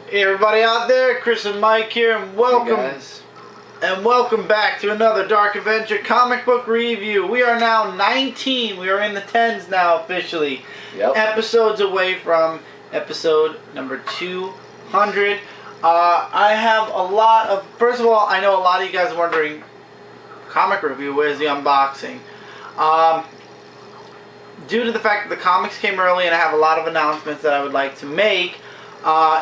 Hey everybody out there, Chris and Mike here, and welcome back to another Dark Avenger Comic Book review. We are now 19, we are in the 10s now officially. Episodes away from episode number 200. I have a lot of, first of all, I know a lot of you guys are wondering, comic review, where's the unboxing? Due to the fact that the comics came early and I have a lot of announcements that I would like to make,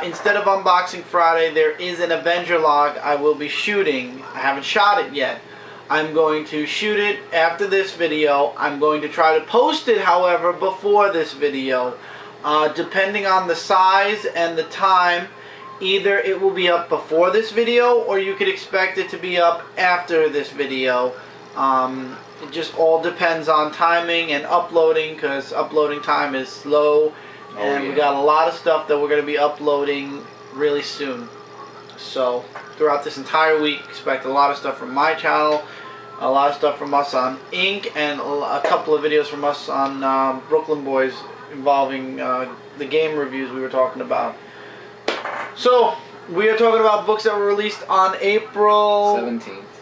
instead of Unboxing Friday, there is an Avenger log I will be shooting. I haven't shot it yet. I'm going to shoot it after this video. I'm going to try to post it, however, before this video. Depending on the size and the time, either it will be up before this video or you could expect it to be up after this video. It just all depends on timing and uploading, because uploading time is slow. And we got a lot of stuff that we're going to be uploading really soon. So throughout this entire week, expect a lot of stuff from my channel, a lot of stuff from us on Inc., and a couple of videos from us on Brooklyn Boys involving the game reviews we were talking about. So we are talking about books that were released on April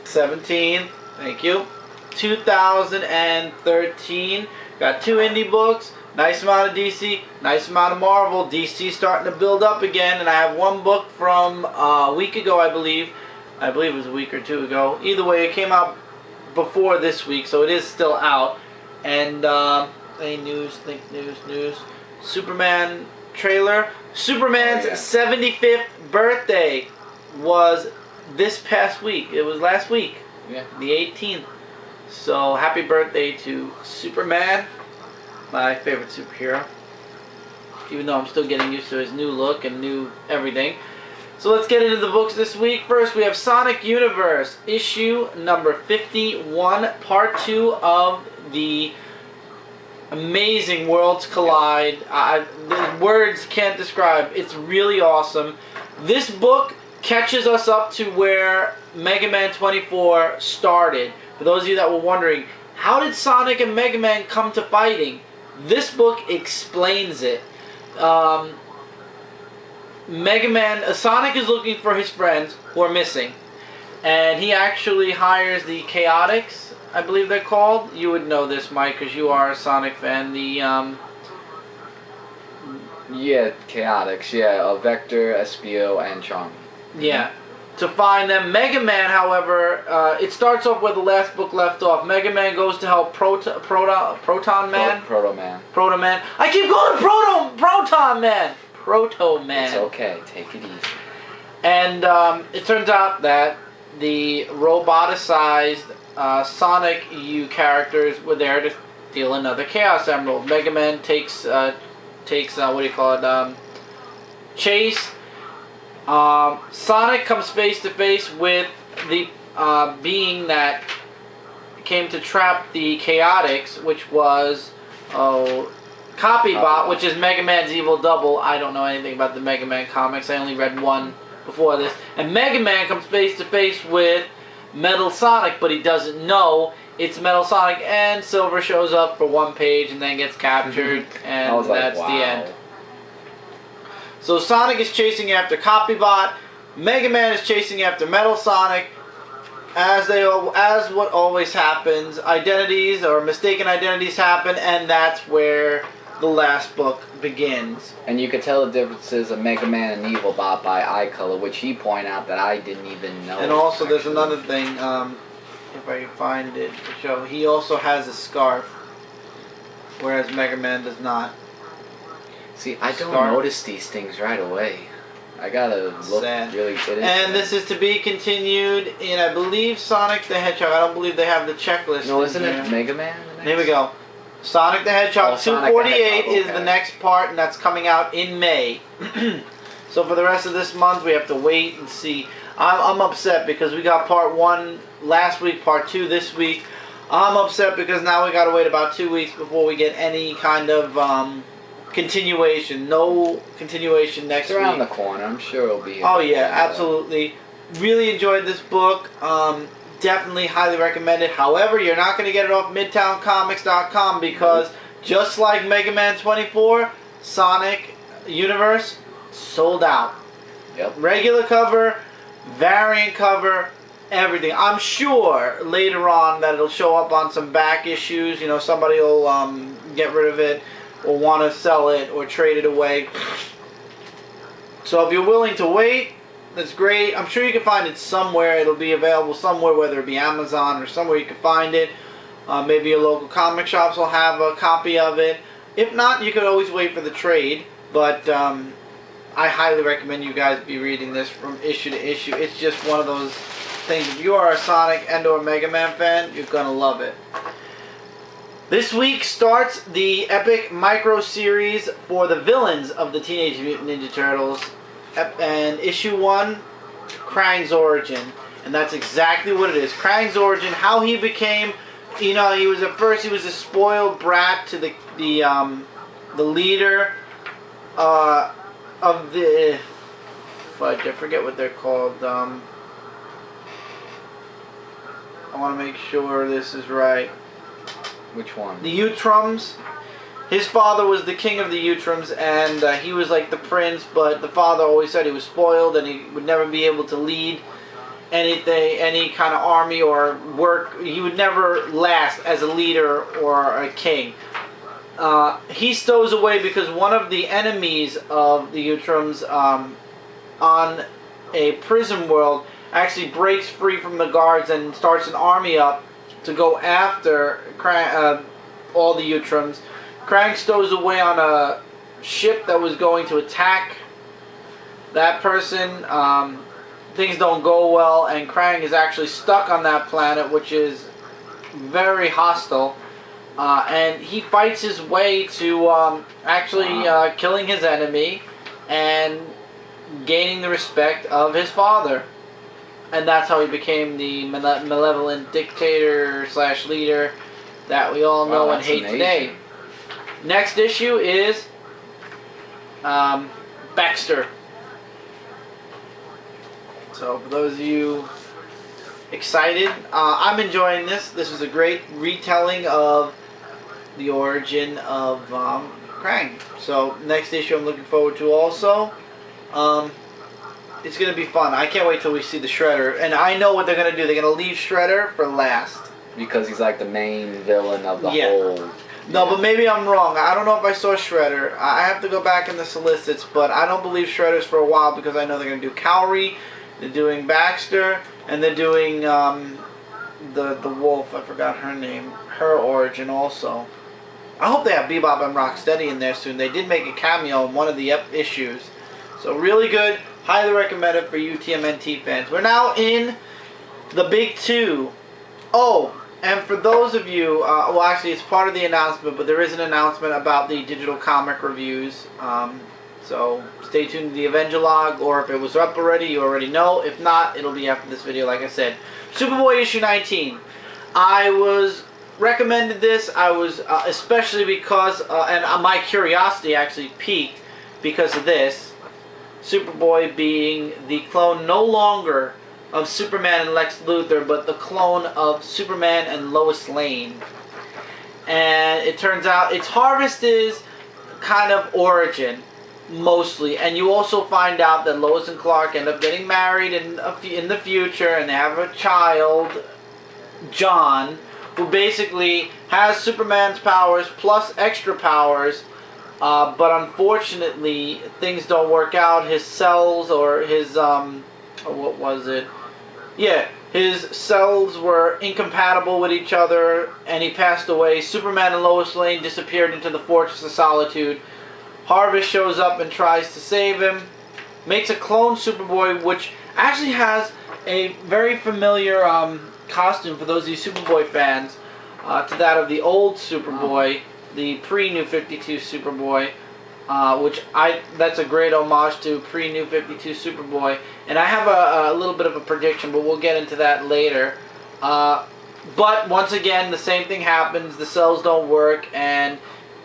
17th. Thank you. 2013. Got 2 indie books. Nice amount of DC, nice amount of Marvel. DC starting to build up again, and I have one book from a week ago, I believe. I believe it was a week or 2 ago. Either way, it came out before this week, so it is still out. And any news? News. Superman trailer. Superman's 75th birthday was this past week. It was last week, the 18th. So happy birthday to Superman. My favorite superhero, even though I'm still getting used to his new look and new everything. So let's get into the books this week. First, we have Sonic Universe, issue number 51, part 2 of the amazing Worlds Collide. The words can't describe. It's really awesome. This book catches us up to where Mega Man 24 started. For those of you that were wondering, how did Sonic and Mega Man come to fighting? This book explains it. Sonic is looking for his friends who are missing, and he actually hires the Chaotix, I believe they're called. You would know this, Mike, because you are a Sonic fan. Chaotix. Vector, Espio, and Charmy. Yeah. To find them. Mega Man, however, it starts off where the last book left off. Mega Man goes to help Proto Man. I keep going Proton Man. Proto Man. It's okay. Take it easy. And it turns out that the roboticized Sonic U characters were there to steal another Chaos Emerald. Mega Man takes Chase. Sonic comes face to face with the being that came to trap the Chaotix, which was Copybot, which is Mega Man's evil double. I don't know anything about the Mega Man comics. I only read one before this. And Mega Man comes face to face with Metal Sonic, but he doesn't know it's Metal Sonic. And Silver shows up for one page and then gets captured, and that's the end. So Sonic is chasing after Copybot, Mega Man is chasing after Metal Sonic. As what always happens, identities or mistaken identities happen, and that's where the last book begins. And you can tell the differences of Mega Man and Evilbot by eye color, which he pointed out that I didn't even know. And also, there's another thing. If I can find it to show, he also has a scarf, whereas Mega Man does not. See, I don't notice these things right away. I gotta look really good into And this is to be continued in, I believe, Sonic the Hedgehog. I don't believe they have the checklist. No, isn't it Mega Man? Here we go. Sonic the Hedgehog 248 is the next part, and that's coming out in May. So for the rest of this month, we have to wait and see. I'm upset because we got part 1 last week, part 2 this week. I'm upset because now we gotta wait about 2 weeks before we get any kind of continuation. No continuation next week. It's around the corner. I'm sure it'll be. Oh yeah, absolutely. Really enjoyed this book. Definitely highly recommend it. However, you're not going to get it off MidtownComics.com because just like Mega Man 24, Sonic Universe sold out. Yep. Regular cover, variant cover, everything. I'm sure later on that it'll show up on some back issues. You know, somebody will get rid of it or want to sell it or trade it away. So if you're willing to wait, that's great. I'm sure you can find it somewhere. It'll be available somewhere, whether it be Amazon or somewhere you can find it. Maybe your local comic shops will have a copy of it. If not, you could always wait for the trade. But I highly recommend you guys be reading this from issue to issue. It's just one of those things. If you are a Sonic and or Mega Man fan, you're going to love it. This week starts the epic micro series for the villains of the Teenage Mutant Ninja Turtles. And issue 1, Krang's origin. And that's exactly what it is. Krang's origin, how he became, you know, he was at first, he was a spoiled brat to the leader of the, fudge, I forget what they're called. I want to make sure this is right. Which one? The Utrums. His father was the king of the Utrums, and he was like the prince, but the father always said he was spoiled and he would never be able to lead anything, any kind of army or work. He would never last as a leader or a king. He stows away because one of the enemies of the Utrums on a prison world actually breaks free from the guards and starts an army up to go after all the Utrums. Krang stows away on a ship that was going to attack that person. Things don't go well, and Krang is actually stuck on that planet, which is very hostile. And he fights his way to actually killing his enemy and gaining the respect of his father. And that's how he became the malevolent dictator / leader that we all know and hate today. Next issue is Baxter. So for those of you excited, I'm enjoying this. This is a great retelling of the origin of Krang. So next issue I'm looking forward to also. It's going to be fun. I can't wait till we see the Shredder. And I know what they're going to do. They're going to leave Shredder for last. Because he's like the main villain of the whole... No, but maybe I'm wrong. I don't know if I saw Shredder. I have to go back in the solicits, but I don't believe Shredder's for a while because I know they're going to do Cowrie, they're doing Baxter, and they're doing the wolf. I forgot her name. Her origin also. I hope they have Bebop and Rocksteady in there soon. They did make a cameo in one of the issues. So really good. Highly recommend it for you TMNT fans. We're now in the big 2. Oh, and for those of you, well actually it's part of the announcement, but there is an announcement about the digital comic reviews. So stay tuned to the Avenger log, or if it was up already, you already know. If not, it'll be after this video, like I said. Superboy issue 19. I was recommended this. I was especially because, and my curiosity actually piqued because of this. Superboy being the clone no longer of Superman and Lex Luthor, but the clone of Superman and Lois Lane. And it turns out its Harvest's kind of origin, mostly. And you also find out that Lois and Clark end up getting married in the future, and they have a child, John, who basically has Superman's powers plus extra powers. But unfortunately, things don't work out. His cells, or his, what was it? Yeah, his cells were incompatible with each other, and he passed away. Superman and Lois Lane disappeared into the Fortress of Solitude. Harvest shows up and tries to save him. Makes a clone Superboy, which actually has a very familiar costume, for those of you Superboy fans, to that of the old Superboy. The pre-New 52 Superboy, that's a great homage to pre-New 52 Superboy. And I have a little bit of a prediction, but we'll get into that later. But once again, the same thing happens. The cells don't work, and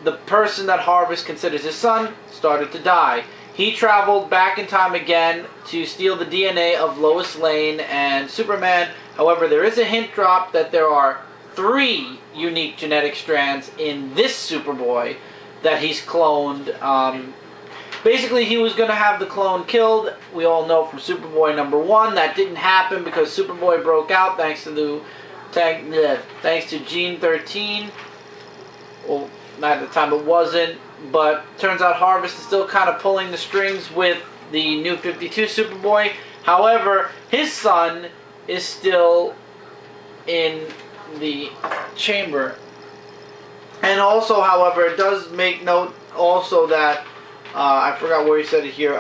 the person that Harvest considers his son started to die. He traveled back in time again to steal the DNA of Lois Lane and Superman. However, there is a hint drop that there are 3 unique genetic strands in this Superboy that he's cloned. Basically, he was going to have the clone killed. We all know from Superboy #1 that didn't happen because Superboy broke out thanks to Gene 13. Well, at the time it wasn't, but turns out Harvest is still kind of pulling the strings with the New 52 Superboy. However, his son is still in the chamber. And also, however, it does make note also that I forgot where he said it here.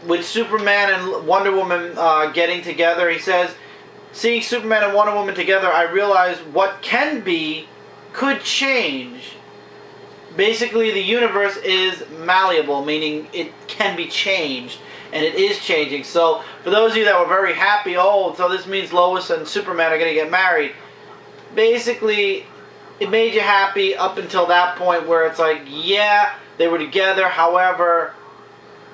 With Superman and Wonder Woman getting together, he says, seeing Superman and Wonder Woman together, I realized what can be could change. Basically, the universe is malleable, meaning it can be changed, and it is changing. So, for those of you that were very happy, oh, so this means Lois and Superman are going to get married. Basically, it made you happy up until that point where it's like, yeah, they were together, however,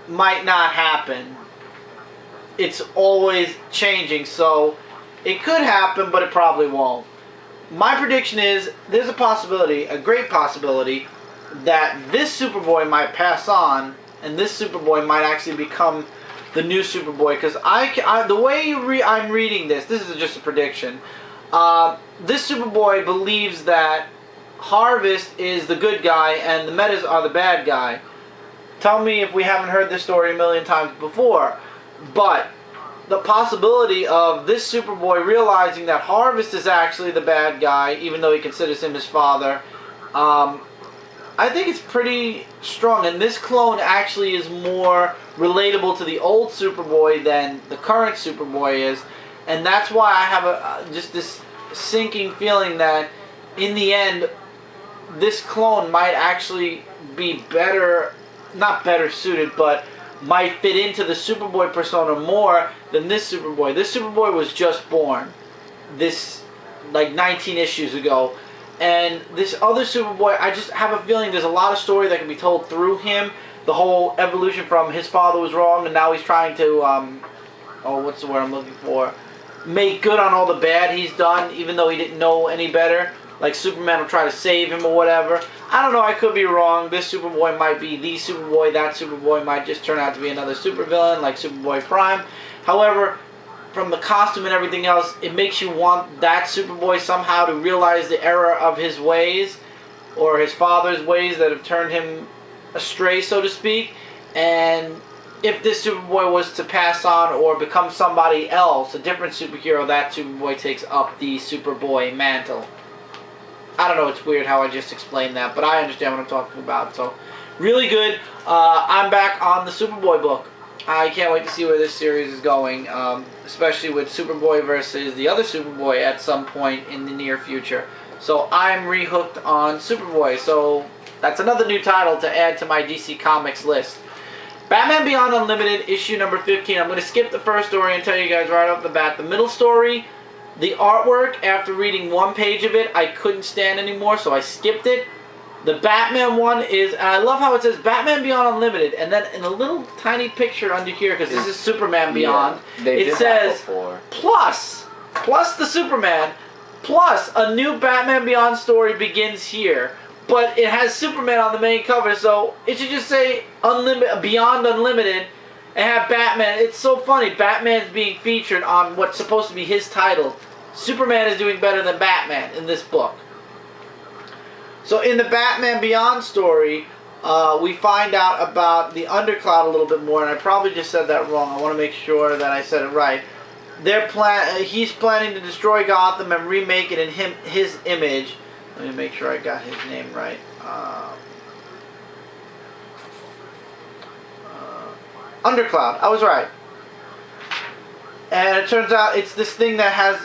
might not happen. It's always changing, so it could happen, but it probably won't. My prediction is, there's a possibility, a great possibility, that this Superboy might pass on, and this Superboy might actually become the new Superboy. Because the way I'm reading this is just a prediction. This Superboy believes that Harvest is the good guy and the Metas are the bad guy. Tell me if we haven't heard this story a million times before. But the possibility of this Superboy realizing that Harvest is actually the bad guy, even though he considers him his father, I think it's pretty strong. And this clone actually is more relatable to the old Superboy than the current Superboy is. And that's why I have just this sinking feeling that in the end, this clone might actually be better, not better suited, but might fit into the Superboy persona more than this Superboy. This Superboy was just born, like 19 issues ago. And this other Superboy, I just have a feeling there's a lot of story that can be told through him. The whole evolution from his father was wrong and now he's trying to, what's the word I'm looking for? Make good on all the bad he's done, even though he didn't know any better. Like Superman will try to save him or whatever. I don't know, I could be wrong. This Superboy might be the Superboy. That Superboy might just turn out to be another supervillain like Superboy Prime. However, from the costume and everything else, it makes you want that Superboy somehow to realize the error of his ways, or his father's ways that have turned him astray, so to speak. And if this Superboy was to pass on or become somebody else, a different superhero, that Superboy takes up the Superboy mantle. I don't know, it's weird how I just explained that, but I understand what I'm talking about. So, really good. I'm back on the Superboy book. I can't wait to see where this series is going, especially with Superboy versus the other Superboy at some point in the near future. So I'm re-hooked on Superboy. So that's another new title to add to my DC Comics list. Batman Beyond Unlimited, issue number 15. I'm going to skip the first story and tell you guys right off the bat. The middle story, the artwork, after reading one page of it, I couldn't stand anymore, so I skipped it. The Batman one is, and I love how it says Batman Beyond Unlimited, and then in a little tiny picture under here, because this is Superman Beyond, it says plus the Superman, plus a new Batman Beyond story begins here. But it has Superman on the main cover, so it should just say Beyond Unlimited and have Batman. It's so funny. Batman's being featured on what's supposed to be his title. Superman is doing better than Batman in this book. So in the Batman Beyond story, we find out about the Undercloud a little bit more, and I probably just said that wrong. I want to make sure that I said it right. He's planning to destroy Gotham and remake it in his image. Let me make sure I got his name right. Undercloud. I was right. And it turns out it's this thing that has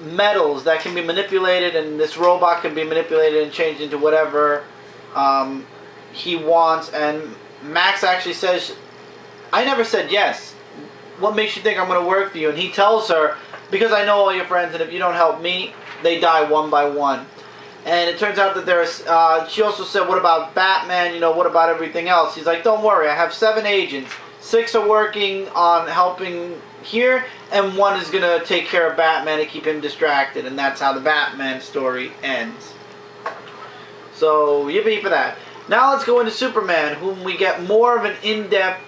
metals that can be manipulated, and this robot can be manipulated and changed into whatever he wants. And Max actually says, I never said yes. What makes you think I'm going to work for you? And he tells her, because I know all your friends, and if you don't help me, they die one by one. And it turns out that there's, she also said, what about Batman, you know, what about everything else? He's like, don't worry, I have 7 agents. 6 are working on helping here, and 1 is going to take care of Batman and keep him distracted. And that's how the Batman story ends. So, yippee for that. Now let's go into Superman, whom we get more of an in-depth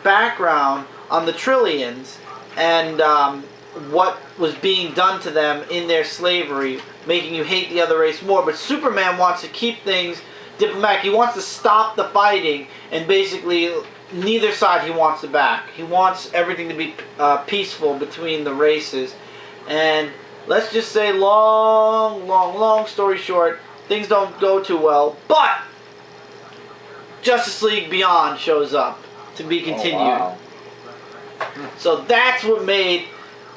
background on the Trillions and what was being done to them in their slavery, making you hate the other race more. But Superman wants to keep things diplomatic. He wants to stop the fighting, and basically neither side he wants to back. He wants everything to be peaceful between the races. And let's just say, long story short, things don't go too well. But Justice League Beyond shows up to be continued. Oh, wow. So that's what made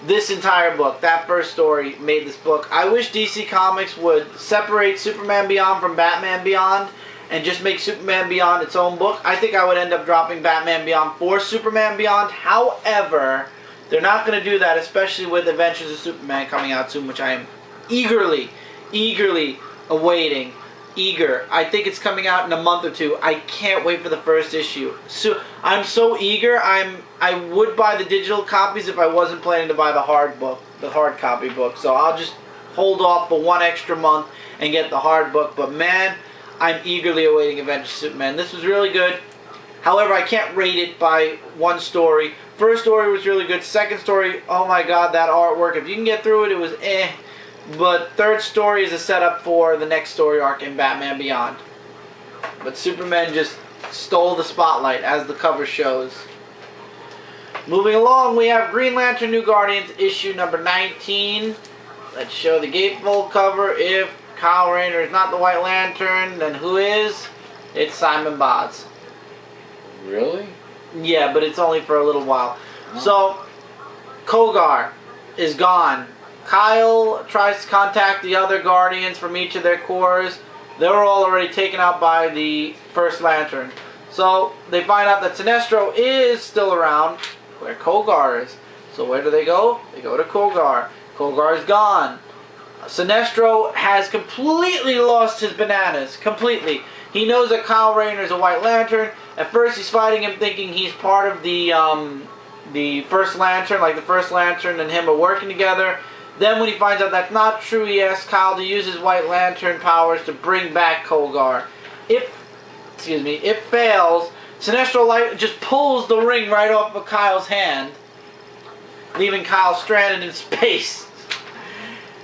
this entire book. That first story made this book. I wish DC Comics would separate Superman Beyond from Batman Beyond and just make Superman Beyond its own book. I think I would end up dropping Batman Beyond for Superman Beyond. However, they're not going to do that, especially with Adventures of Superman coming out soon, which I am eagerly awaiting. I think it's coming out in a month or two. I can't wait for the first issue. So I'm so eager. I would buy the digital copies if I wasn't planning to buy the hard copy book. So I'll just hold off for 1 extra month and get the hard book. But man, I'm eagerly awaiting Adventures of Superman. This was really good. However, I can't rate it by one story. First story was really good. Second story, oh my god, that artwork. If you can get through it, it was eh. But third story is a setup for the next story arc in Batman Beyond. But Superman just stole the spotlight, as the cover shows. Moving along, we have Green Lantern New Guardians, issue number 19. Let's show the gatefold cover. If Kyle Rayner is not the White Lantern, then who is? It's Simon Baz. Really? Yeah, but it's only for a little while. Oh. So, Kogar is gone. Kyle tries to contact the other Guardians from each of their corps. They were all already taken out by the First Lantern. So they find out that Sinestro is still around, where Kogar is. So where do they go? They go to Kogar. Kogar is gone. Sinestro has completely lost his bananas. Completely. He knows that Kyle Rayner is a White Lantern. At first he's fighting him thinking he's part of the First Lantern, like the First Lantern and him are working together. Then when he finds out that's not true, he asks Kyle to use his White Lantern powers to bring back Kogar. If fails, Sinestro just pulls the ring right off of Kyle's hand, leaving Kyle stranded in space.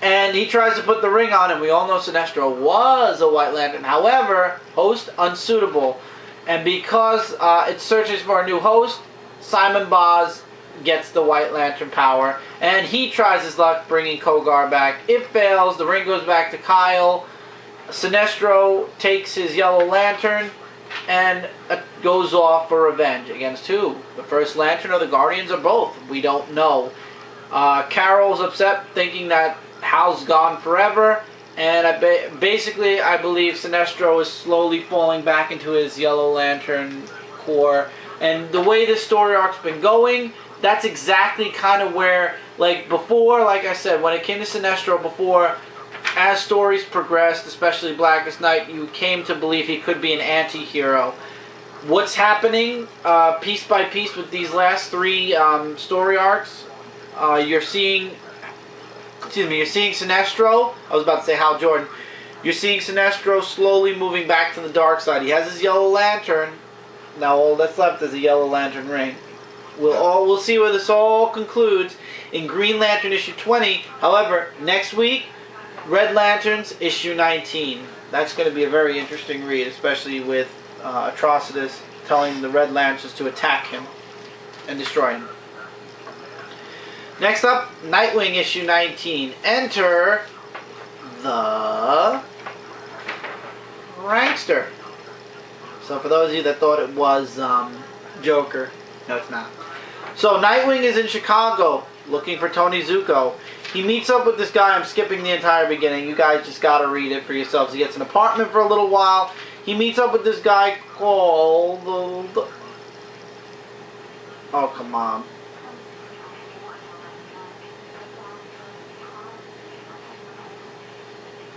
And he tries to put the ring on him. We all know Sinestro was a White Lantern. However, host unsuitable. And because it searches for a new host, Simon Baz gets the White Lantern power, and he tries his luck bringing Kogar back. It fails. The ring goes back to Kyle. Sinestro takes his Yellow Lantern and goes off for revenge. Against who? The First Lantern or the Guardians, or both? We don't know. Carol's upset, thinking that Hal's gone forever, and basically I believe Sinestro is slowly falling back into his Yellow Lantern core. And the way this story arc's been going, that's exactly kind of where, like before, like I said, when it came to Sinestro before, as stories progressed, especially Blackest Night, you came to believe he could be an anti-hero. What's happening piece by piece with these last 3 story arcs, you're seeing Sinestro, I was about to say Hal Jordan, you're seeing Sinestro slowly moving back to the dark side. He has his Yellow Lantern. Now all that's left is a Yellow Lantern ring. We'll see where this all concludes in Green Lantern issue 20. However, next week, Red Lanterns issue 19. That's going to be a very interesting read, especially with Atrocitus telling the Red Lanterns to attack him and destroy him. Next up, Nightwing issue 19. Enter the Prankster. So for those of you that thought it was Joker, no, it's not. So Nightwing is in Chicago looking for Tony Zuko. He meets up with this guy. I'm skipping the entire beginning. You guys just got to read it for yourselves. He gets an apartment for a little while. He meets up with this guy called... Oh, come on.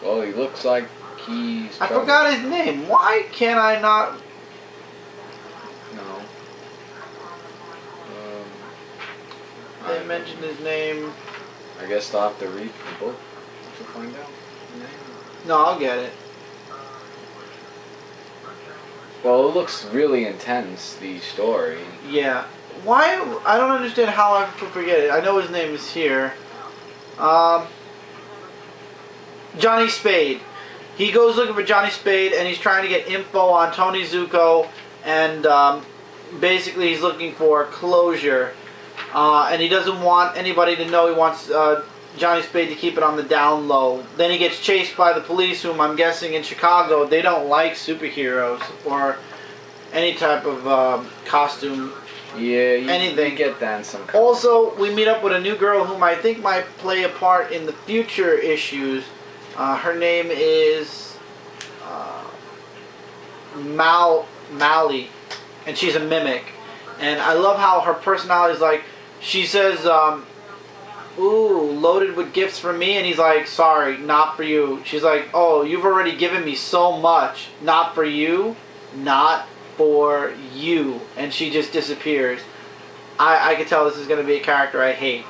Well, he looks like he's... I forgot his name. Why can't I not... No. They mentioned his name. I guess I'll have to read the book to find out the name. No, I'll get it. Well, it looks really intense, the story. Yeah. Why? I don't understand how I could forget it. I know his name is here. Johnny Spade. He goes looking for Johnny Spade, and he's trying to get info on Tony Zuko, and basically he's looking for closure. And he doesn't want anybody to know. He wants Johnny Spade to keep it on the down low. Then he gets chased by the police, whom I'm guessing in Chicago, they don't like superheroes or any type of costume. Yeah, anything. You get that in some. Also, we meet up with a new girl whom I think might play a part in the future issues. Her name is Mally, and she's a mimic. And I love how her personality is like, she says, ooh, loaded with gifts for me, and he's like, sorry, not for you. She's like, oh, you've already given me so much, not for you, not for you. And she just disappears. I can tell this is going to be a character I hate.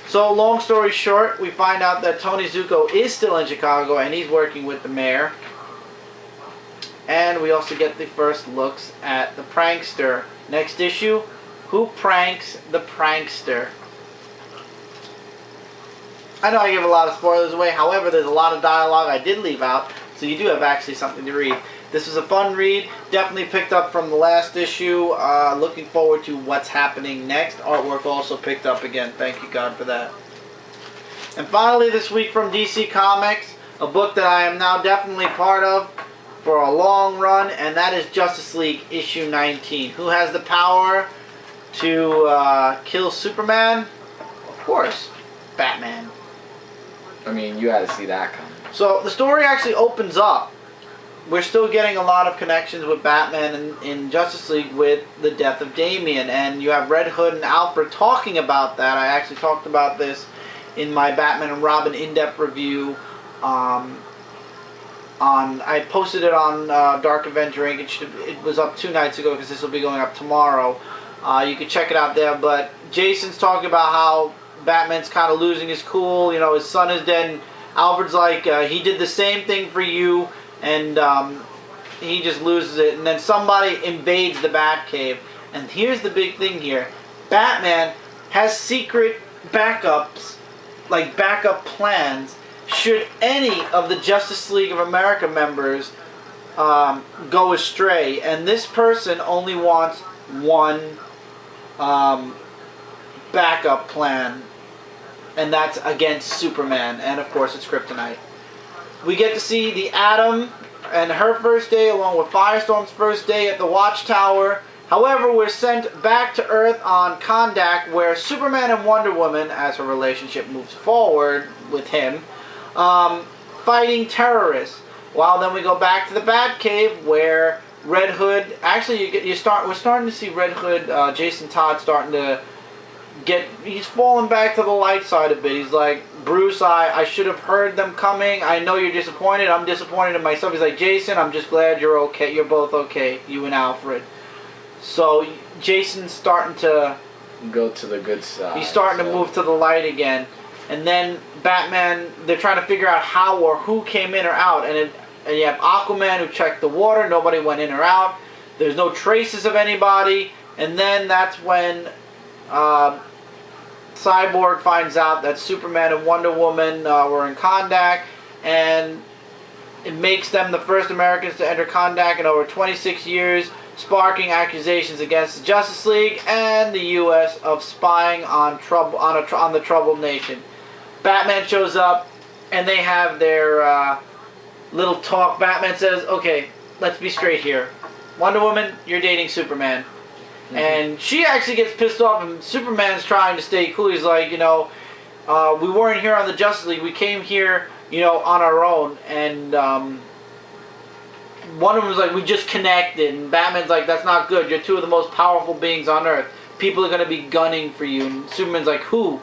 So, long story short, we find out that Tony Zuko is still in Chicago, and he's working with the mayor. And we also get the first looks at the prankster. Next issue, who pranks the prankster? I know I give a lot of spoilers away, however, there's a lot of dialogue I did leave out, so you do have actually something to read. This was a fun read, definitely picked up from the last issue. Looking forward to what's happening next. Artwork also picked up again, thank you God for that. And finally this week from DC Comics, a book that I am now definitely part of for a long run, and that is Justice League issue 19. Who has the power to kill Superman? Of course, Batman. I mean, you had to see that coming. So the story actually opens up. We're still getting a lot of connections with Batman in Justice League with the death of Damian, and you have Red Hood and Alfred talking about that. I actually talked about this in my Batman and Robin in-depth review. I posted it on Dark Avenger Inc. It was up 2 nights ago because this will be going up tomorrow. You can check it out there. But Jason's talking about how Batman's kind of losing his cool. You know, his son is dead, and Alfred's like, he did the same thing for you, and he just loses it. And then somebody invades the Batcave. And here's the big thing here. Batman has secret backups, like backup plans, should any of the Justice League of America members go astray. And this person only wants one backup plan, and that's against Superman, and of course it's Kryptonite. We get to see the Atom and her first day along with Firestorm's first day at the Watchtower. However, we're sent back to Earth on Kahndaq, where Superman and Wonder Woman, as her relationship moves forward with him, fighting terrorists. While then we go back to the Batcave, where Red Hood, actually we're starting to see Red Hood, Jason Todd starting to he's falling back to the light side a bit. He's like, Bruce, I should have heard them coming. I know you're disappointed. I'm disappointed in myself. He's like, Jason, I'm just glad you're okay. You're both okay, you and Alfred. So Jason's starting to go to the good side. He's starting to move to the light again. And then Batman, they're trying to figure out how or who came in or out. And you have Aquaman who checked the water. Nobody went in or out. There's no traces of anybody. And then that's when Cyborg finds out that Superman and Wonder Woman were in Kahndaq, and it makes them the first Americans to enter Kahndaq in over 26 years, sparking accusations against the Justice League and the U.S. of spying on the troubled nation. Batman shows up, and they have their little talk. Batman says, "Okay, let's be straight here. Wonder Woman, you're dating Superman." And she actually gets pissed off, and Superman's trying to stay cool. He's like, you know, we weren't here on the Justice League. We came here, you know, on our own. And Wonder Woman's like, we just connected. And Batman's like, that's not good. You're two of the most powerful beings on Earth. People are going to be gunning for you. And Superman's like, who?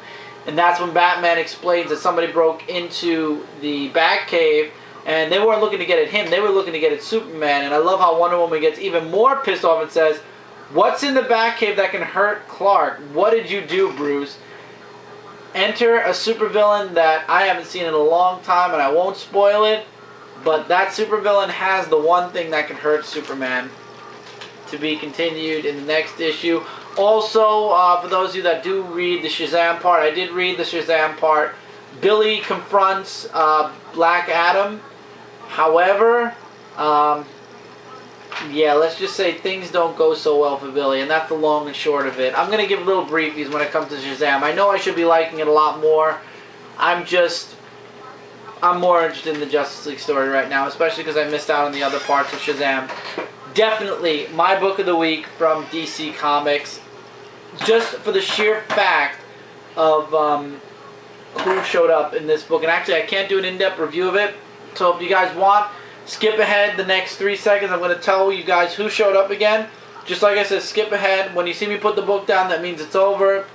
And that's when Batman explains that somebody broke into the Batcave, and they weren't looking to get at him. They were looking to get at Superman. And I love how Wonder Woman gets even more pissed off and says, what's in the Batcave that can hurt Clark? What did you do, Bruce? Enter a supervillain that I haven't seen in a long time, and I won't spoil it. But that supervillain has the one thing that can hurt Superman. To be continued in the next issue. Also, for those of you that do read the Shazam part, I did read the Shazam part. Billy confronts Black Adam. However, yeah, let's just say things don't go so well for Billy, and that's the long and short of it. I'm going to give little briefies when it comes to Shazam. I know I should be liking it a lot more. I'm more interested in the Justice League story right now, especially because I missed out on the other parts of Shazam. Definitely my book of the week from DC Comics, just for the sheer fact of who showed up in this book. And actually, I can't do an in-depth review of it, so if you guys want, skip ahead the next 3 seconds. I'm going to tell you guys who showed up again. Just like I said, skip ahead. When you see me put the book down, that means it's over.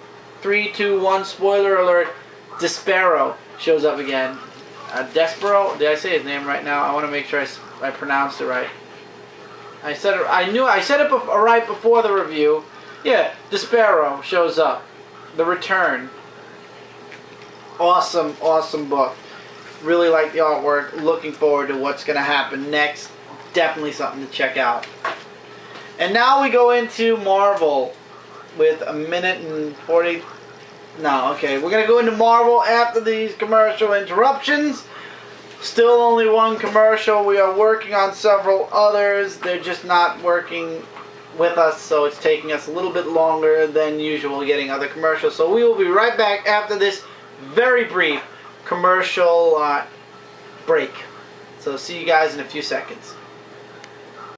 3, 2, 1, spoiler alert. Despero shows up again. Despero? Did I say his name right now? I want to make sure I pronounced it right. I said it. I said it right before the review. Yeah, Despero shows up. The Return. Awesome, awesome book. Really like the artwork. Looking forward to what's going to happen next. Definitely something to check out. And now we go into Marvel with a minute and 40. No, okay. We're going to go into Marvel after these commercial interruptions. Still only one commercial. We are working on several others. They're just not working with us, so it's taking us a little bit longer than usual getting other commercials. So we will be right back after this very brief commercial break. So see you guys in a few seconds.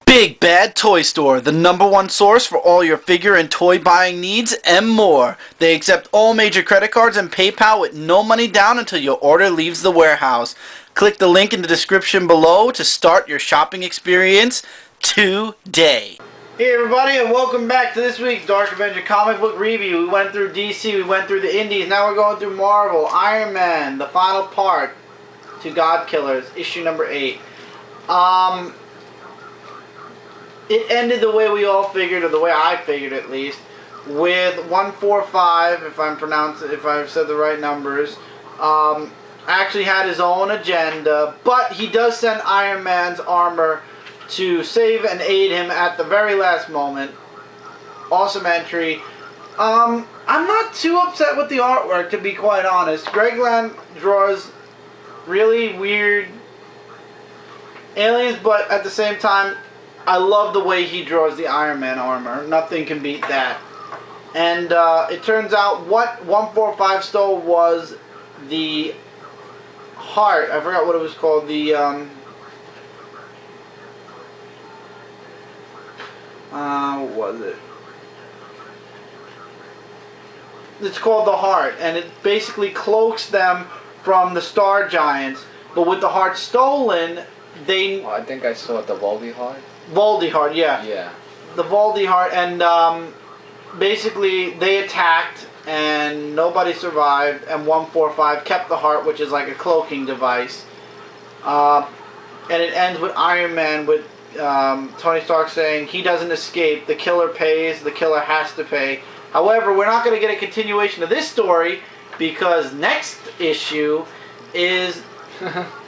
Big Bad Toy Store, the #1 source for all your figure and toy buying needs and more. They accept all major credit cards and PayPal with no money down until your order leaves the warehouse. Click the link in the description below to start your shopping experience today. Hey everybody, and welcome back to this week's Dark Avenger Comic Book review. We went through DC, we went through the Indies, now we're going through Marvel. Iron Man, the final part to God Killers, issue number 8. It ended the way we all figured, or the way I figured at least, with 145, if I've said the right numbers. Actually had his own agenda, but he does send Iron Man's armor to save and aid him at the very last moment. Awesome entry. I'm not too upset with the artwork, to be quite honest. Greg Land draws really weird aliens, but at the same time, I love the way he draws the Iron Man armor. Nothing can beat that. And it turns out what 145 stole was the heart. I forgot what it was called. The what was it? It's called the heart, and it basically cloaks them from the Star Giants. But with the heart stolen, they... Oh, I think I saw it, the Voldy heart. Voldy heart, yeah. Yeah. The Voldy heart, and basically they attacked, and nobody survived, and 145 kept the heart, which is like a cloaking device. And it ends with Iron Man with Tony Stark saying he doesn't escape, the killer pays, the killer has to pay. However, we're not going to get a continuation of this story because next issue is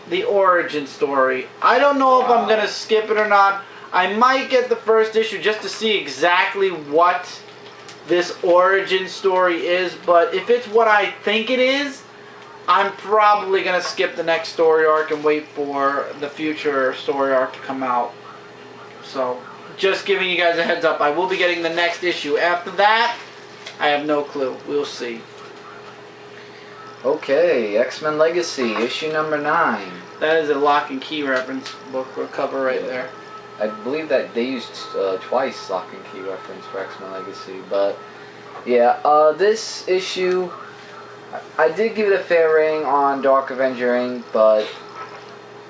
the origin story. I don't know if I'm going to skip it or not. I might get the first issue just to see exactly what this origin story is, but if it's what I think it is, I'm probably going to skip the next story arc and wait for the future story arc to come out. So, just giving you guys a heads up, I will be getting the next issue. After that, I have no clue. We'll see. Okay, X-Men Legacy, issue number 9. That is a Lock and Key reference book or cover right there. I believe that they used twice Lock and Key reference for X-Men Legacy, but yeah, this issue, I did give it a fair rating on Dark Avenger Inc., but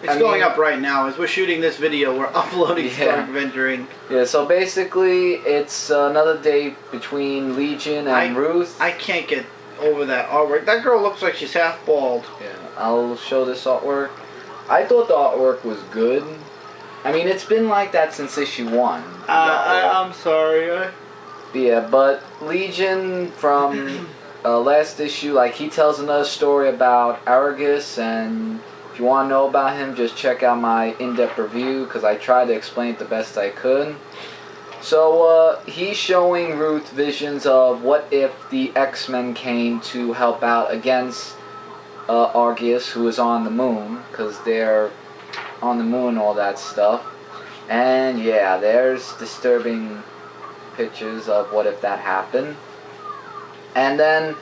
it's going up right now. As we're shooting this video, we're uploading Dark Avenger Inc. Yeah, so basically, it's another day between Legion and Ruth. I can't get over that artwork. That girl looks like she's half bald. Yeah, I'll show this artwork. I thought the artwork was good. I mean, it's been like that since issue 1. I'm sorry. Yeah, but Legion from last issue, like, he tells another story about Argus and If you want to know about him, just check out my in-depth review because I tried to explain it the best I could. So he's showing Ruth visions of what if the X-Men came to help out against Argus, who is on the moon, because they're on the moon and all that stuff. And yeah, there's disturbing pictures of what if that happened. And then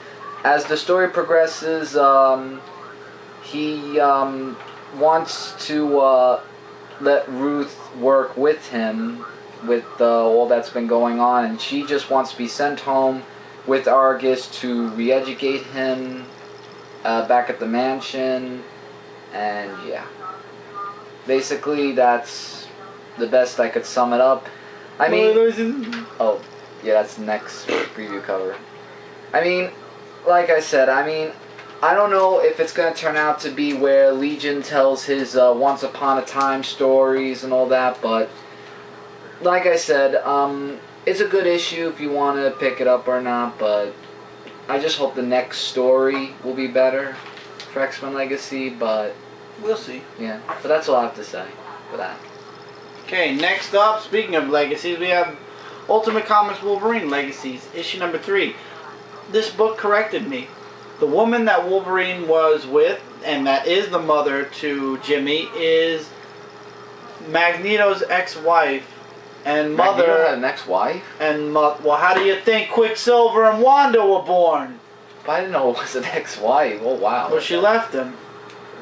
as the story progresses, he wants to let Ruth work with him with all that's been going on, and she just wants to be sent home with Argus to re-educate him back at the mansion. And yeah, basically that's the best I could sum it up. I mean, oh yeah, that's the next preview cover. I mean, like I said, I don't know if it's going to turn out to be where Legion tells his Once Upon a Time stories and all that, but like I said, it's a good issue if you want to pick it up or not, but I just hope the next story will be better for XMen Legacy, but we'll see. Yeah, but that's all I have to say for that. Okay, next up, speaking of Legacies, we have Ultimate Comics Wolverine Legacies, issue number 3. This book corrected me. The woman that Wolverine was with, and that is the mother to Jimmy, is Magneto's ex-wife and mother. Magneto had an ex-wife? And well, how do you think Quicksilver and Wanda were born? But I didn't know it was an ex-wife. Oh wow. Well, she left him.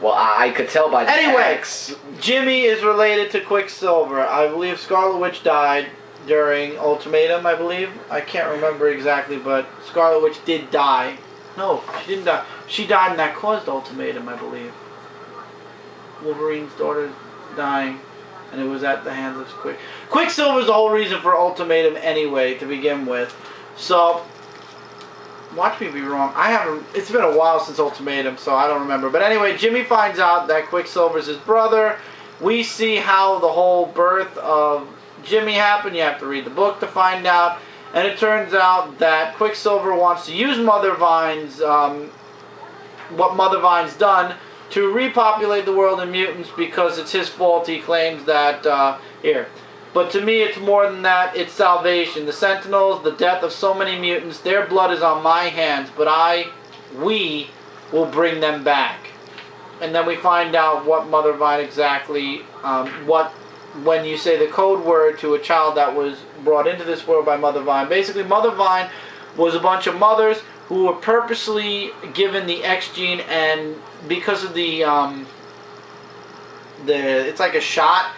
Well, I could tell by the ex. Jimmy is related to Quicksilver. I believe Scarlet Witch died during Ultimatum, I believe. I can't remember exactly, but Scarlet Witch did die. No, she didn't die. She died and that caused Ultimatum, I believe. Wolverine's daughter dying, and it was at the hands of Quicksilver's the whole reason for Ultimatum anyway, to begin with. So, watch me be wrong. It's been a while since Ultimatum, so I don't remember. But anyway, Jimmy finds out that Quicksilver's his brother. We see how the whole birth of Jimmy happened. You have to read the book to find out. And it turns out that Quicksilver wants to use Mother Vine's, what Mother Vine's done, to repopulate the world in mutants because it's his fault. He claims that, here. But to me, it's more than that. It's salvation. The Sentinels, the death of so many mutants, their blood is on my hands, but we will bring them back. And then we find out what Mother Vine exactly, when you say the code word to a child that was brought into this world by Mother Vine. Basically, Mother Vine was a bunch of mothers who were purposely given the X gene, and because of it's like a shot,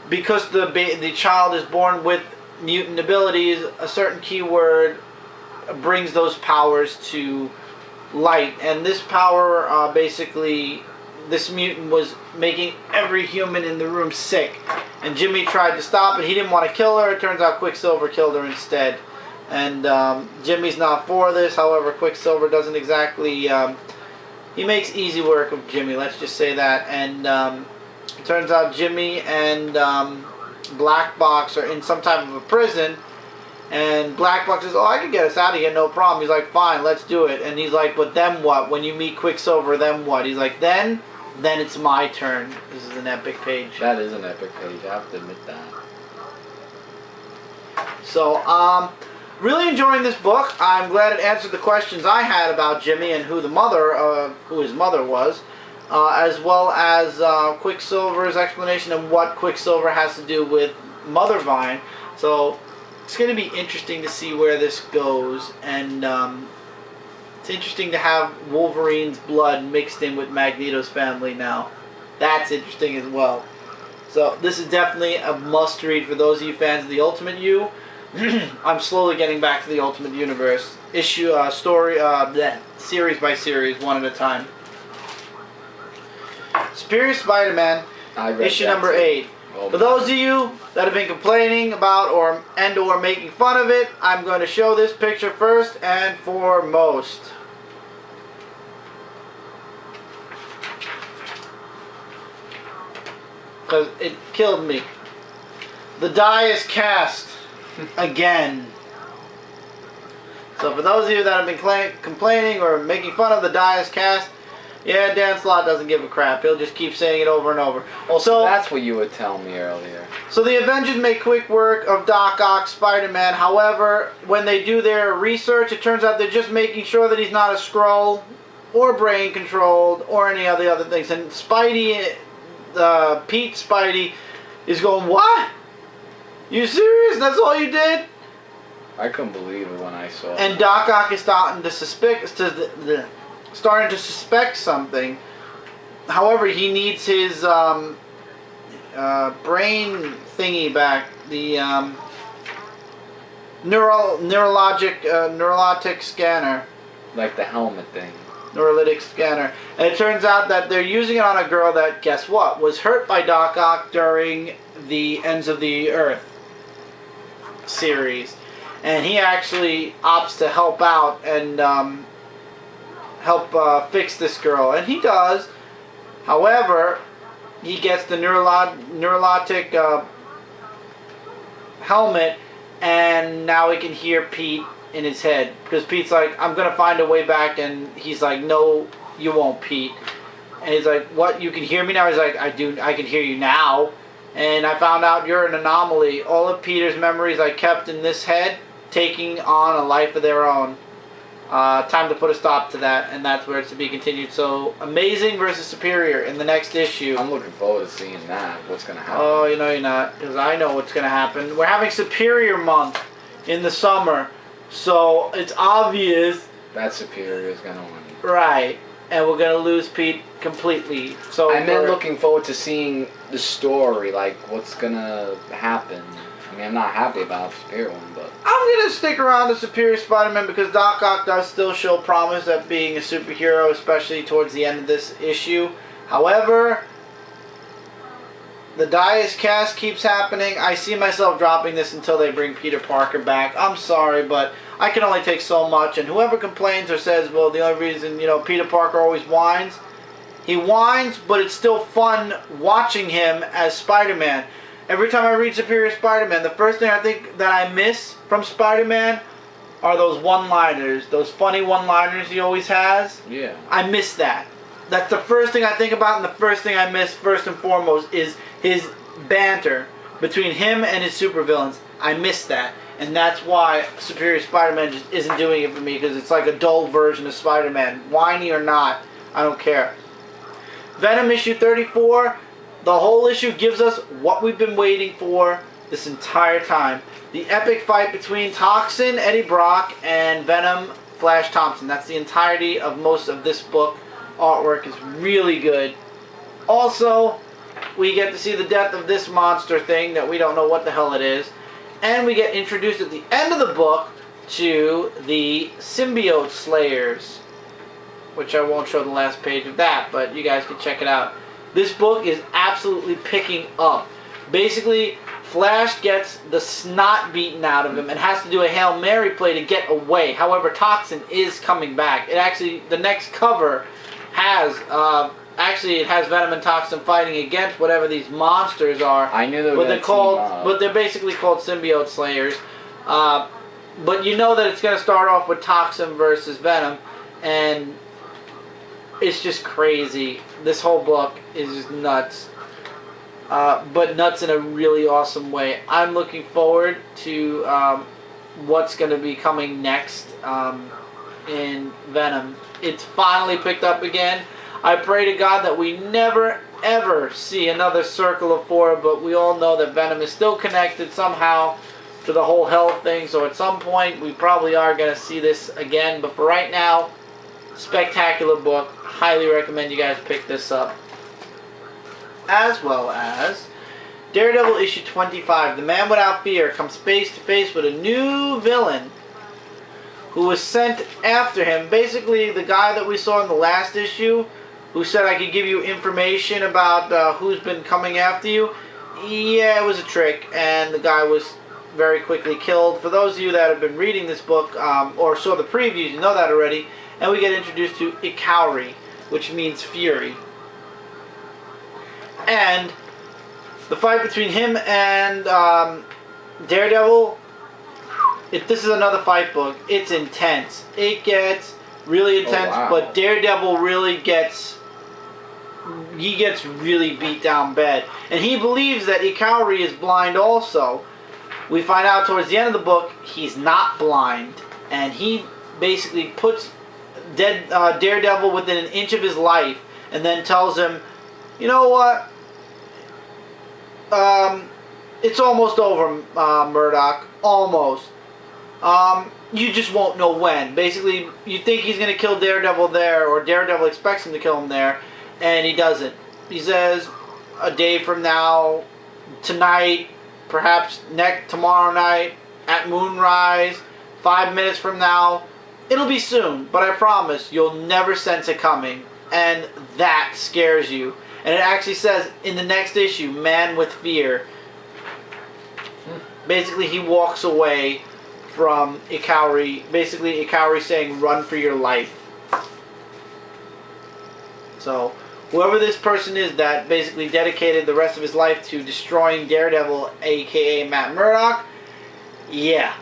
because the child is born with mutant abilities, a certain keyword brings those powers to light. And this power, basically, this mutant was making every human in the room sick. And Jimmy tried to stop it. He didn't want to kill her. It turns out Quicksilver killed her instead. And Jimmy's not for this. However, Quicksilver doesn't exactly... he makes easy work of Jimmy, let's just say that. And it turns out Jimmy and Black Box are in some type of a prison. And Black Box says, oh, I can get us out of here, no problem. He's like, fine, let's do it. And he's like, but then what? When you meet Quicksilver, then what? He's like, then it's my turn. This is an epic page. That is an epic page, I have to admit that. So, really enjoying this book. I'm glad it answered the questions I had about Jimmy and who his mother was, as well as Quicksilver's explanation of what Quicksilver has to do with Mother Vine. So, it's going to be interesting to see where this goes, and it's interesting to have Wolverine's blood mixed in with Magneto's family now. That's interesting as well. So this is definitely a must-read for those of you fans of the Ultimate U. I'm slowly getting back to the Ultimate Universe, series by series, one at a time. Superior Spider-Man, issue number 8. For those of you that have been complaining about or making fun of it, I'm going to show this picture first and foremost. Because it killed me. The die is cast again. So for those of you that have been complaining or making fun of the die is cast, Yeah, Dan Slott doesn't give a crap. He'll just keep saying it over and over. Also, that's what you would tell me earlier. So the Avengers make quick work of Doc Ock, Spider-Man. However, when they do their research, it turns out they're just making sure that he's not a Skrull or brain controlled or any of the other things. And Spidey, Pete Spidey, is going, what? You serious? That's all you did? I couldn't believe it when I saw it. And Doc Ock is starting to suspect something. However, he needs his brain thingy back. The neurologic scanner. Like the helmet thing. Neurolytic scanner. And it turns out that they're using it on a girl that, guess what, was hurt by Doc Ock during the Ends of the Earth series. And he actually opts to help out and help fix this girl. And he does. However, he gets the neurologic helmet, and now he can hear Pete in his head. Because Pete's like, I'm going to find a way back. And he's like, no, you won't, Pete. And he's like, what? You can hear me now? He's like, I can hear you now. And I found out you're an anomaly. All of Peter's memories I kept in this head, taking on a life of their own. Time to put a stop to that, and that's where it's to be continued. So, Amazing versus Superior in the next issue. I'm looking forward to seeing that. What's going to happen? Oh, you know you're not, because I know what's going to happen. We're having Superior Month in the summer, so it's obvious that Superior is going to win. Right, and we're going to lose Pete completely. So I meant looking forward to seeing the story, like what's going to happen. I mean, I'm not happy about the Superior one, but I'm going to stick around to Superior Spider-Man because Doc Ock does still show promise at being a superhero, especially towards the end of this issue. However, the Dias cast keeps happening. I see myself dropping this until they bring Peter Parker back. I'm sorry, but I can only take so much. And whoever complains or says, well, the only reason, Peter Parker always whines, he whines, but it's still fun watching him as Spider-Man. Every time I read Superior Spider-Man, the first thing I think that I miss from Spider-Man are those one-liners, those funny one-liners he always has. Yeah. I miss that. That's the first thing I think about, and the first thing I miss, first and foremost, is his banter between him and his supervillains. I miss that. And that's why Superior Spider-Man just isn't doing it for me, because it's like a dull version of Spider-Man. Whiny or not, I don't care. Venom issue 34. The whole issue gives us what we've been waiting for this entire time. The epic fight between Toxin, Eddie Brock, and Venom, Flash Thompson. That's the entirety of most of this book. Artwork is really good. Also, we get to see the death of this monster thing that we don't know what the hell it is. And we get introduced at the end of the book to the Symbiote Slayers. Which I won't show the last page of that, but you guys can check it out. This book is absolutely picking up. Basically, Flash gets the snot beaten out of him and has to do a Hail Mary play to get away. However, Toxin is coming back. It actually, the next cover has, it has Venom and Toxin fighting against whatever these monsters are. I knew they were but they're called, but they're basically called Symbiote Slayers. But you know that it's going to start off with Toxin versus Venom, and it's just crazy. This whole book is just nuts. But nuts in a really awesome way. I'm looking forward to what's going to be coming next in Venom. It's finally picked up again. I pray to God that we never ever see another Circle of 4, but we all know that Venom is still connected somehow to the whole health thing, so at some point we probably are going to see this again. But for right now, spectacular book. Highly recommend you guys pick this up. As well as Daredevil issue 25. The Man Without Fear comes face to face with a new villain who was sent after him. Basically, the guy that we saw in the last issue who said I could give you information about who's been coming after you. Yeah, it was a trick, and the guy was very quickly killed. For those of you that have been reading this book or saw the previews, you know that already. And we get introduced to Ikauri, which means fury. And the fight between him and Daredevil, this is another fight book. It's intense. It gets really intense. wow. But Daredevil really gets really beat down bad, and he believes that Ikari is blind also. We find out towards the end of the book he's not blind, and he basically puts Daredevil within an inch of his life, and then tells him, you know what, it's almost over, Murdoch, almost. You just won't know when. Basically, you think he's going to kill Daredevil there, or Daredevil expects him to kill him there, and he doesn't. He says, a day from now, tonight, perhaps tomorrow night, at moonrise, 5 minutes from now, it'll be soon, but I promise you'll never sense it coming, and that scares you. And it actually says in the next issue, Man with Fear. Basically, he walks away from Ikari. Basically, Ikari saying, run for your life. So, whoever this person is that basically dedicated the rest of his life to destroying Daredevil, aka Matt Murdock, yeah.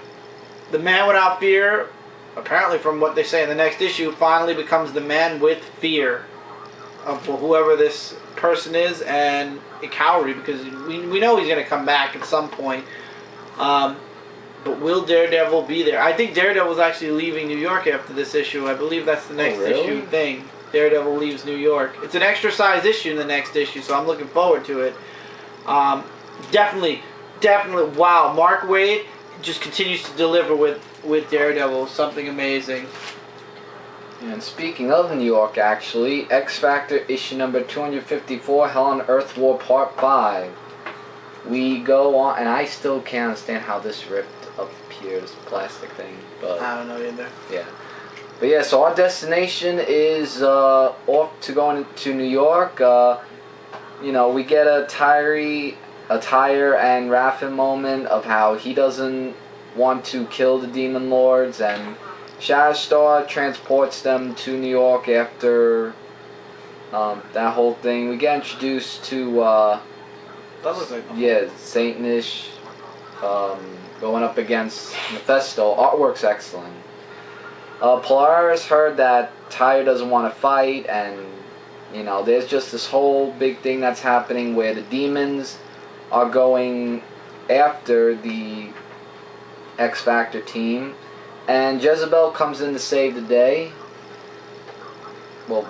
The Man Without Fear, apparently from what they say in the next issue, finally becomes the Man with Fear of whoever this person is, and Ikari, because we know he's going to come back at some point. But will Daredevil be there? I think Daredevil's actually leaving New York after this issue. I believe that's the next issue thing. Daredevil leaves New York. It's an extra size issue in the next issue, so I'm looking forward to it. Definitely, wow. Mark Waid just continues to deliver with Daredevil. Something amazing. And speaking of New York, actually, XFactor issue number 254, Hell on Earth War Part 5. We go on, and I still can't understand how this ripped up here, this plastic thing. But I don't know either. Yeah. But yeah, so our destination is off to going to New York. You know, we get a Tyre and Raffin moment of how he doesn't want to kill the Demon Lords, and Shatterstar transports them to New York after that whole thing. We get introduced to That looks like Satanish going up against Mephisto. Artwork's excellent. Polaris heard that Tyre doesn't want to fight, and you know, there's just this whole big thing that's happening where the demons are going after the XFactor team, and Jezebel comes in to save the day. Well,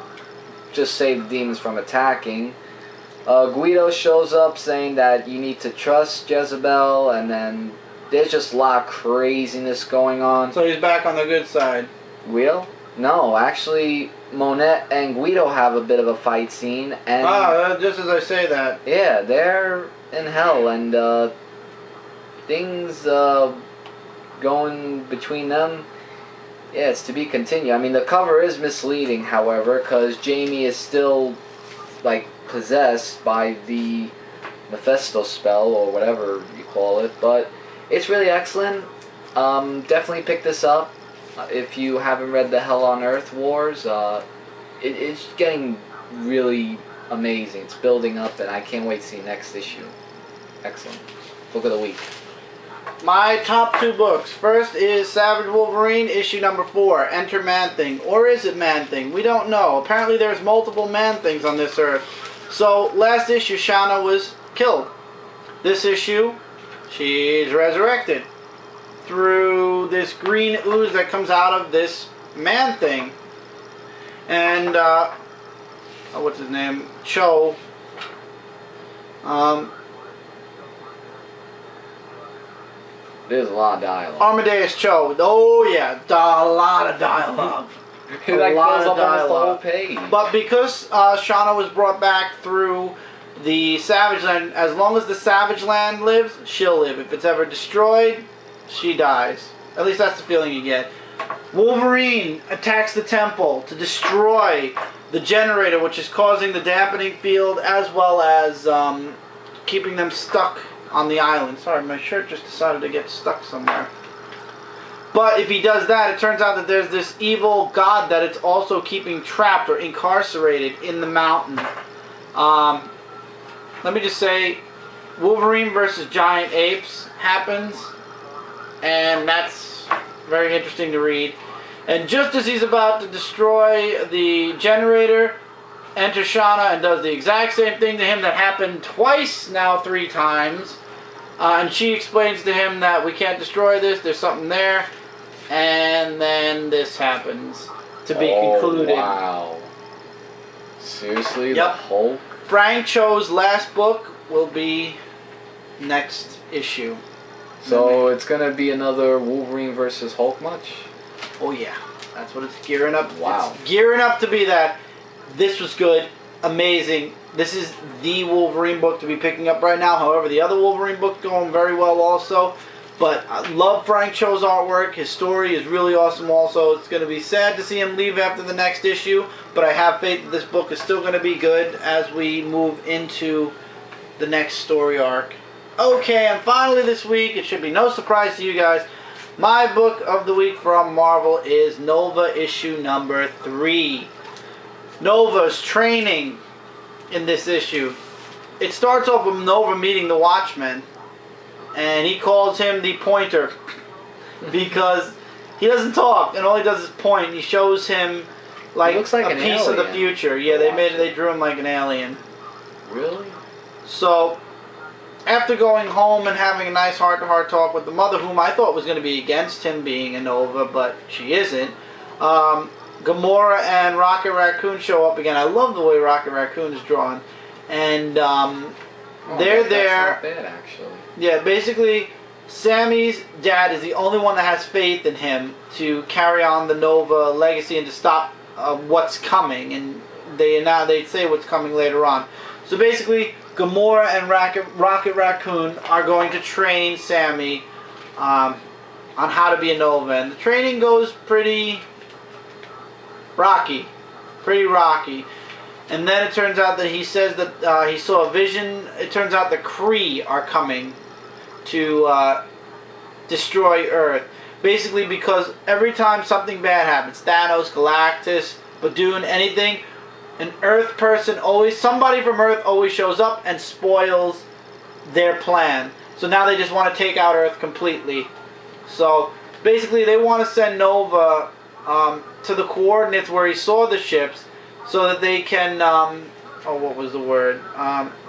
just save the demons from attacking. Guido shows up saying that you need to trust Jezebel, and then there's just a lot of craziness going on. So he's back on the good side. Guido? No, actually, Monette and Guido have a bit of a fight scene, and just as I say that. yeah, they're in hell, and things going between them. Yeah, it's to be continued. I mean, the cover is misleading, however, because Jamie is still like possessed by the Mephisto spell or whatever you call it, but it's really excellent. Definitely pick this up if you haven't read the Hell on Earth Wars. It's getting really amazing. It's building up, and I can't wait to see next issue. Excellent. Book of the week. My top two books. First is Savage Wolverine, issue number 4, Enter Man-Thing. Or is it Man-Thing? We don't know. Apparently there's multiple Man-Things on this earth. So, last issue, Shauna was killed. This issue, she's resurrected through this green ooze that comes out of this Man-Thing. And, what's his name? Cho. There's a lot of dialogue. Amadeus Cho. Oh yeah, a lot of dialogue. It like fills up almost the whole page. But because Shauna was brought back through the Savage Land, as long as the Savage Land lives, she'll live. If it's ever destroyed, she dies. At least that's the feeling you get. Wolverine attacks the temple to destroy the generator, which is causing the dampening field, as well as keeping them stuck on the island. Sorry, my shirt just decided to get stuck somewhere. But if he does that, it turns out that there's this evil god that it's also keeping trapped or incarcerated in the mountain. Let me just say, Wolverine versus Giant Apes happens, and that's very interesting to read. And just as he's about to destroy the generator, enters Shauna and does the exact same thing to him that happened twice, now 3 times. And she explains to him that we can't destroy this, there's something there. And then this happens to be concluded. Wow. Seriously? Yep. The whole... Frank Cho's last book will be next issue. So it's going to be another Wolverine versus Hulk much? Oh yeah, that's what it's gearing up. Wow. It's gearing up to be that. This was good, amazing. This is the Wolverine book to be picking up right now. However, the other Wolverine book going very well also. But I love Frank Cho's artwork. His story is really awesome also. It's going to be sad to see him leave after the next issue. But I have faith that this book is still going to be good as we move into the next story arc. Okay, and finally this week, it should be no surprise to you guys, my book of the week from Marvel is Nova issue number 3. Nova's training in this issue. It starts off with Nova meeting the Watchman, and he calls him the Pointer because he doesn't talk and all he does is point. He shows him like, looks like a an piece of the alien. future. Yeah, they drew him like an alien. Really? So, after going home and having a nice heart-to-heart talk with the mother, whom I thought was going to be against him being a Nova, but she isn't, Gamora and Rocket Raccoon show up again. I love the way Rocket Raccoon is drawn. And they're there. That's not bad, actually. Yeah, basically, Sammy's dad is the only one that has faith in him to carry on the Nova legacy and to stop what's coming. And they say what's coming later on. So basically, Gamora and Rocket Raccoon are going to train Sammy on how to be a Nova. And the training goes pretty rocky. And then it turns out that he says that he saw a vision. It turns out the Kree are coming to destroy Earth. Basically because every time something bad happens, Thanos, Galactus, Badoon, anything, an Earth person somebody from Earth always shows up and spoils their plan. So now they just want to take out Earth completely. So basically they want to send Nova to the coordinates where he saw the ships so that they can, what was the word?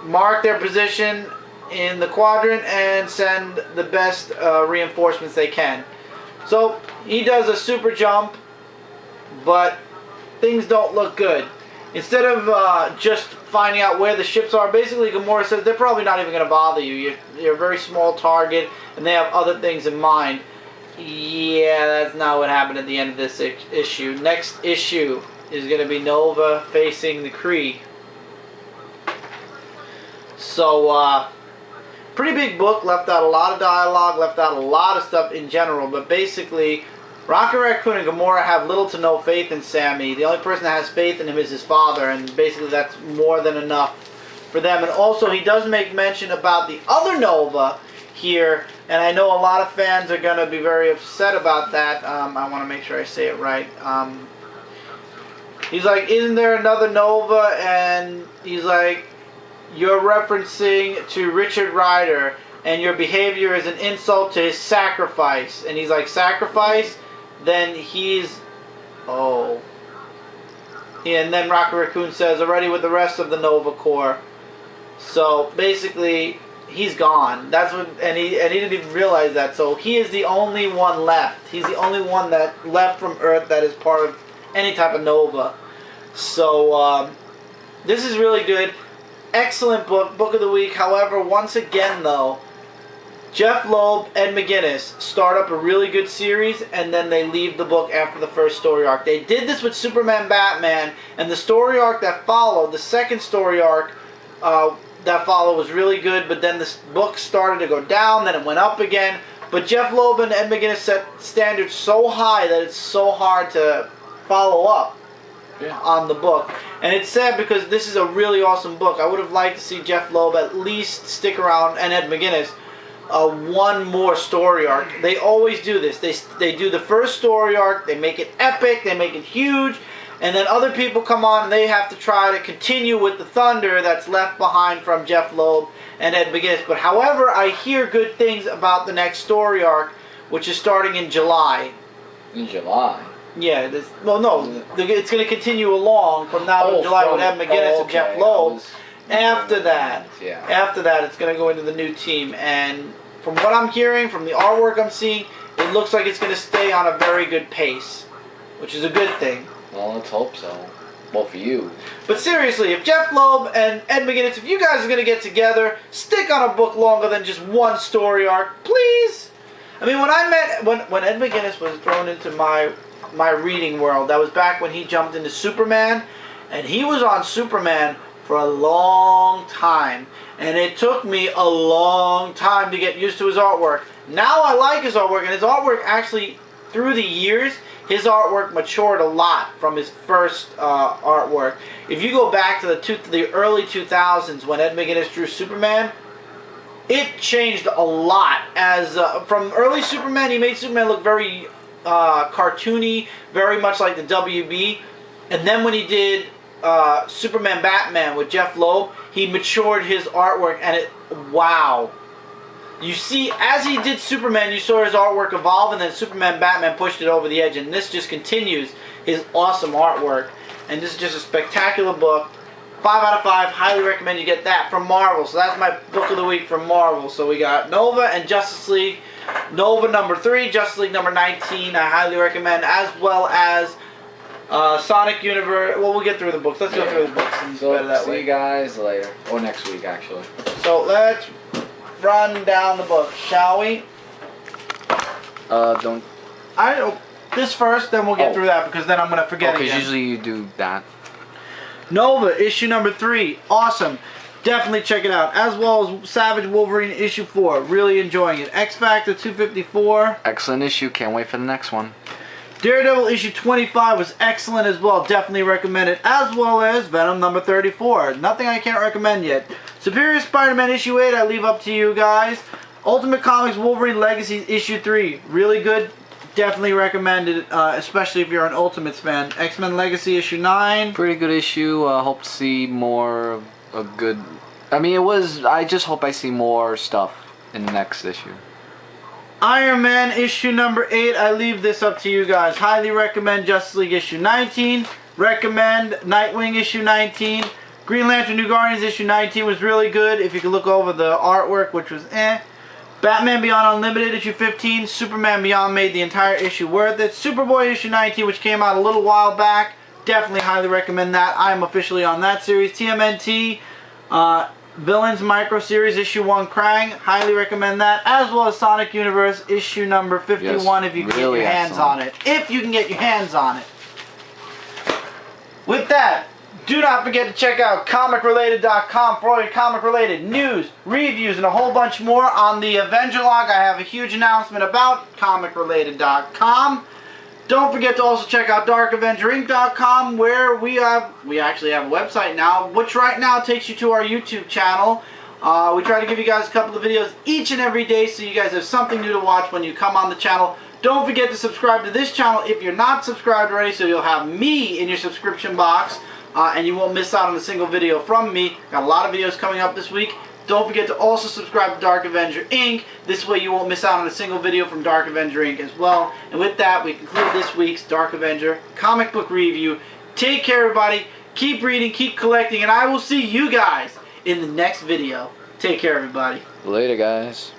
Mark their position in the quadrant and send the best reinforcements they can. So he does a super jump, but things don't look good. Instead of just finding out where the ships are, basically Gamora says they're probably not even going to bother you. You're a very small target, and they have other things in mind. Yeah, that's not what happened at the end of this issue. Next issue is going to be Nova facing the Kree. So, pretty big book, left out a lot of dialogue, left out a lot of stuff in general, but basically Rocket Raccoon and Gamora have little to no faith in Sammy. The only person that has faith in him is his father, and basically that's more than enough for them. And also, he does make mention about the other Nova here, and I know a lot of fans are going to be very upset about that. I want to make sure I say it right. He's like, isn't there another Nova? And he's like, you're referencing to Richard Rider, and your behavior is an insult to his sacrifice. And he's like, sacrifice? Then he's, oh. Yeah, and then Rocket Raccoon says, already with the rest of the Nova Corps. So basically, he's gone. That's what, and he didn't even realize that. So he is the only one left. He's the only one that left from Earth that is part of any type of Nova. So this is really good. Excellent book of the week. However, once again though, Jeff Loeb, Ed McGuinness start up a really good series and then they leave the book after the first story arc. They did this with Superman Batman, and the story arc that followed, the second story arc that followed was really good, but then this book started to go down, then it went up again. But Jeff Loeb and Ed McGuinness set standards so high that it's so hard to follow up on the book. And it's sad because this is a really awesome book. I would have liked to see Jeff Loeb at least stick around, and Ed McGuinness, one more story arc. They always do this. They do the first story arc, they make it epic, they make it huge, and then other people come on and they have to try to continue with the thunder that's left behind from Jeff Loeb and Ed McGuinness. But however, I hear good things about the next story arc, which is starting in July. In July? Yeah, well, no, it's going to continue along from now to July with Ed McGuinness and Jeff Loeb. After that, it's going to go into the new team, and from what I'm hearing, from the artwork I'm seeing, it looks like it's going to stay on a very good pace, which is a good thing. Well, let's hope so. Well, for you. But seriously, if Jeff Loeb and Ed McGuinness, if you guys are going to get together, stick on a book longer than just one story arc, please. I mean, when Ed McGuinness was thrown into my reading world, that was back when he jumped into Superman, and he was on Superman for a long time, and it took me a long time to get used to his artwork. Now I like his artwork, and his artwork actually, through the years, his artwork matured a lot from his first artwork. If you go back to the early 2000s when Ed McGuinness drew Superman, it changed a lot. As from early Superman, he made Superman look very cartoony, very much like the WB. And then when he did Superman Batman with Jeff Loeb, he matured his artwork, and wow. You see, as he did Superman, you saw his artwork evolve, and then Superman Batman pushed it over the edge, and this just continues his awesome artwork. And this is just a spectacular book. 5 out of 5, highly recommend you get that from Marvel. So that's my book of the week from Marvel. So we got Nova and Justice League. Nova number 3, Justice League number 19, I highly recommend, as well as Sonic Universe. Well, we'll get through the books. Let's go through the books and better that way. See you guys later, or next week actually. So let's run down the book, shall we? Don't. This first, then we'll get through that, because then I'm gonna forget again. Because usually you do that. Nova issue number 3, awesome. Definitely check it out. As well as Savage Wolverine issue 4, really enjoying it. XFactor 254. Excellent issue. Can't wait for the next one. Daredevil issue 25 was excellent as well. Definitely recommend it. As well as Venom number 34. Nothing I can't recommend yet. Superior Spider-Man issue 8, I leave up to you guys. Ultimate Comics Wolverine Legacy issue 3. Really good. Definitely recommend it, especially if you're an Ultimates fan. XMen Legacy issue 9. Pretty good issue. Hope to see more of a good... I mean, I just hope I see more stuff in the next issue. Iron Man issue number 8, I leave this up to you guys. Highly recommend Justice League issue 19. Recommend Nightwing issue 19. Green Lantern New Guardians issue 19 was really good. If you could look over the artwork, which was Batman Beyond Unlimited issue 15. Superman Beyond made the entire issue worth it. Superboy issue 19, which came out a little while back. Definitely highly recommend that. I am officially on that series. TMNT Villains Micro Series issue 1 Krang. Highly recommend that. As well as Sonic Universe issue number 51, if you can get your hands on it. If you can get your hands on it. With that, do not forget to check out comicrelated.com for all your comic-related news, reviews, and a whole bunch more. On the Avenger log, I have a huge announcement about comicrelated.com. Don't forget to also check out darkavengerinc.com, where we actually have a website now, which right now takes you to our YouTube channel. We try to give you guys a couple of videos each and every day, so you guys have something new to watch when you come on the channel. Don't forget to subscribe to this channel if you're not subscribed already, so you'll have me in your subscription box. And you won't miss out on a single video from me. Got a lot of videos coming up this week. Don't forget to also subscribe to Dark Avenger Inc. This way you won't miss out on a single video from Dark Avenger Inc. as well. And with that, we conclude this week's Dark Avenger comic book review. Take care, everybody. Keep reading, keep collecting, and I will see you guys in the next video. Take care, everybody. Later, guys.